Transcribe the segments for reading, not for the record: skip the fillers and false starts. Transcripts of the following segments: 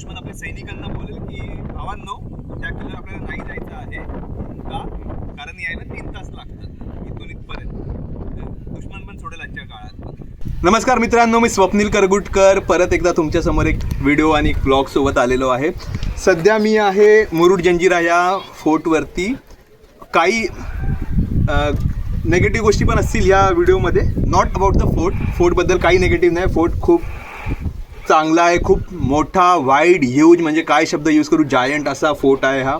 दुश्मन आपल्या सैनिकांना बोलेल की भावांनो त्या किल्ल्यावर आपल्याला नाही जायचं आहे का, कारण यायला 3 तास लागतात इथून इथपर्यंत. दुश्मन पण सोडेल आजच्या काळात. नमस्कार मित्रांनो, मी स्वप्नील करगुटकर परत एकदा तुमच्या समोर एक व्हिडिओ आणि एक ब्लॉग सोबत आलेलो आहे. सध्या मी आहे मुरुड जंजिरा या फोर्टवरती. काही नेगेटिव्ह गोष्टी पण असतील या व्हिडिओमध्ये. नॉट अबाउट द फोर्टबद्दल काही नेगेटिव्ह नाही. फोर्ट खूप चांगला आहे, खूप मोठा, वाईड, ह्यूज, म्हणजे काय शब्द यूज करू, जायंट असा फोर्ट आहे हा.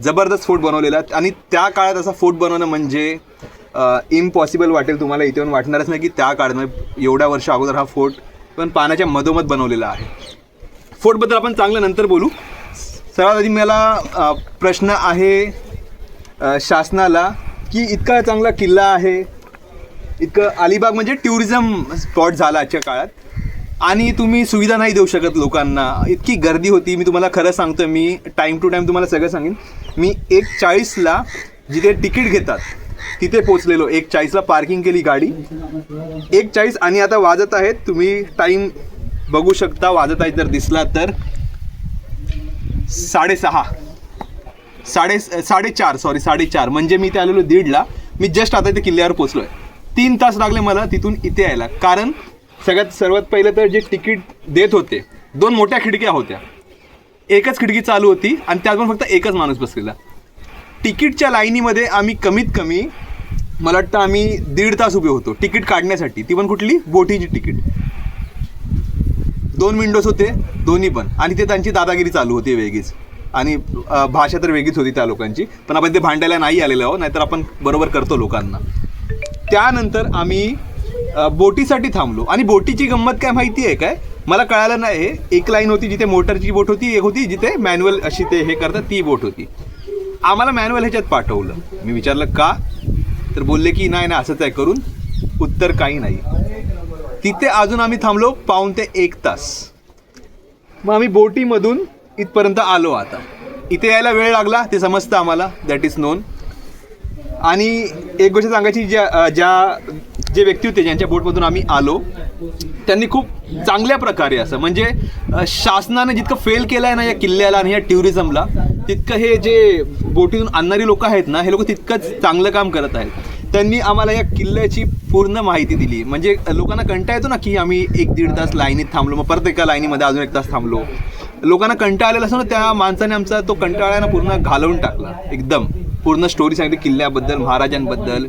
जबरदस्त फोर्ट बनवलेला आहे आणि त्या काळात असा फोर्ट बनवणं म्हणजे इम्पॉसिबल वाटेल तुम्हाला. इथे येऊन वाटणारच नाही की त्या काळात म्हणजे एवढ्या वर्ष अगोदर हा फोर्ट पण पाण्याच्या मधोमध बनवलेला आहे. फोर्टबद्दल आपण चांगलं नंतर बोलू. सर्वात आधी मला प्रश्न आहे शासनाला की इतका चांगला किल्ला आहे, इतकं अलिबाग म्हणजे टुरिझम स्पॉट झाला आजच्या काळात आणि तुम्ही सुविधा नाही देऊ शकत लोकांना. इतकी गर्दी होती. मी तुम्हाला खरं सांगतो, मी टाईम टू टाईम तुम्हाला सगळं सांगेन. मी 1:40ला जिथे तिकीट घेतात तिथे पोचलेलो. 1:40ला पार्किंग केली गाडी. 1:40 आणि आता वाजत आहेत, तुम्ही टाईम बघू शकता, वाजत आहेत जर दिसला तर 4:30 म्हणजे मी ते आलेलो 1:30ला. मी जस्ट आता इथे किल्ल्यावर पोचलो आहे. 3 तास लागले मला तिथून इथे यायला. कारण सर्वात पहिलं तर जे तिकीट देत होते, 2 मोठ्या खिडक्या होत्या, एकच खिडकी चालू होती आणि त्यात पण फक्त एकच माणूस बसलेला. तिकीटच्या लाईनीमध्ये आम्ही कमीत कमी मला वाटतं आम्ही 1.5 तास उभे होतो तिकीट काढण्यासाठी. ती पण कुठली, बोटीची तिकीट. 2 विंडोज होते दोन्ही पण, आणि ते त्यांची दादागिरी चालू होती वेगळीच आणि भाषा तर वेगळीच होती त्या लोकांची. पण आपण ते भांडायला नाही आलेलो आहो, नाहीतर आपण बरोबर करतो लोकांना. त्यानंतर आम्ही बोटीसाठी थांबलो आणि बोटीची गंमत काय माहिती आहे काय, मला कळालं नाही. एक लाईन होती जिथे मोटरची बोट होती, एक होती जिथे मॅन्युअल अशी ते हे करतात ती बोट होती. आम्हाला मॅन्युअल ह्याच्यात पाठवलं. मी विचारलं का, तर बोलले की नाही असंच आहे करून. उत्तर काही नाही. तिथे अजून आम्ही थांबलो पाऊण ते 1 तास. मग आम्ही बोटीमधून इथपर्यंत आलो. आता इथे यायला वेळ लागला ते समजतं आम्हाला, दॅट इज नोन. आणि एक गोष्ट सांगायची, जे व्यक्ती होते ज्यांच्या बोटमधून आम्ही आलो त्यांनी खूप चांगल्या प्रकारे असं म्हणजे शासनाने जितकं फेल केलं आहे ना या किल्ल्याला आणि या टुरिझमला, तितकं हे जे बोटीतून आणणारी लोक आहेत ना, हे लोक तितकंच चांगलं काम करत आहेत. त्यांनी आम्हाला या किल्ल्याची पूर्ण माहिती दिली. म्हणजे लोकांना कंटाळा येतो ना की आम्ही 1-1.5 तास लाईनीत थांबलो, मग परत एका लाईनीमध्ये अजून 1 तास थांबलो. लोकांना कंटाळा आलेला असतो ना, त्या माणसाने आमचा तो कंटाळ्यानं पूर्ण घालवून टाकला. एकदम पूर्ण स्टोरी सांगितली किल्ल्याबद्दल, महाराजांबद्दल,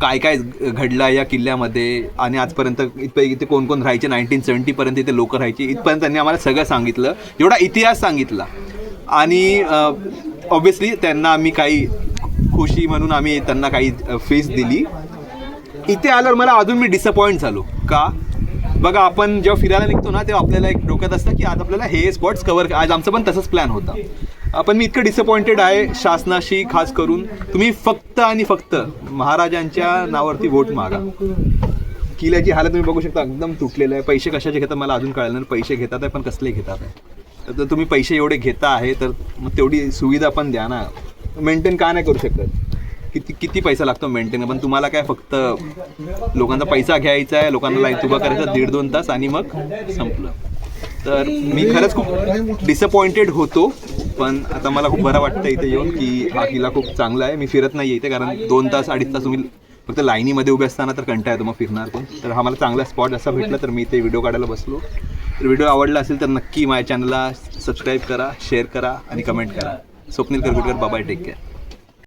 काय काय घडलं या किल्ल्यामध्ये आणि आजपर्यंत इथे कोण कोण राहायचे, 1970पर्यंत इथे लोक राहायची, इथपर्यंत त्यांनी आम्हाला सगळं सांगितलं. एवढा इतिहास सांगितला. आणि ऑब्व्हियसली त्यांना आम्ही काही खुशी म्हणून आम्ही त्यांना काही फीस दिली. इथे आल्यावर मला अजून मी डिसअपॉइंट झालो. का, बघा आपण जेव्हा फिरायला निघतो ना तेव्हा आपल्याला एक डोक्यात असतं की आज आपल्याला हे स्पॉट्स कव्हर, आज आमचं पण तसंच प्लॅन होता. पण मी इतकं डिसअपॉइंटेड आहे शासनाशी. खास करून तुम्ही फक्त आणि फक्त महाराजांच्या नावावरती वोट मागा. किल्ल्याची हालत तुम्ही बघू शकता, एकदम तुटलेलं आहे. पैसे कशाचे घेतात मला अजून कळलं नाही. पैसे घेतात आहे पण कसले घेतात आहे. तर तुम्ही पैसे एवढे घेता आहे तर मग तेवढी सुविधा पण द्या ना. मेंटेन का नाही करू शकत? किती पैसा लागतो मेंटेन? पण तुम्हाला काय फक्त लोकांचा पैसा घ्यायचा आहे, लोकांना लाईन उभा करायचा 1.5-2 तास आणि मग संपलं. तर मी खरंच खूप डिसअपॉइंटेड होतो. पण आता मला खूप बरं वाटतं इथे येऊन की हा किल्ला खूप चांगला आहे. मी फिरत नाही इथे कारण 2 तास 2.5 तास तुम्ही फक्त लाईनीमध्ये उभे असताना तर कंटाळा येतो, मग फिरणार पण. तर हा मला चांगला स्पॉट असा भेटला तर मी इथे व्हिडिओ काढायला बसलो. तर व्हिडिओ आवडला असेल तर नक्की माझ्या चॅनलला सबस्क्राईब करा, शेअर करा आणि कमेंट करा. Swapnil Kargutkar, bye, take care.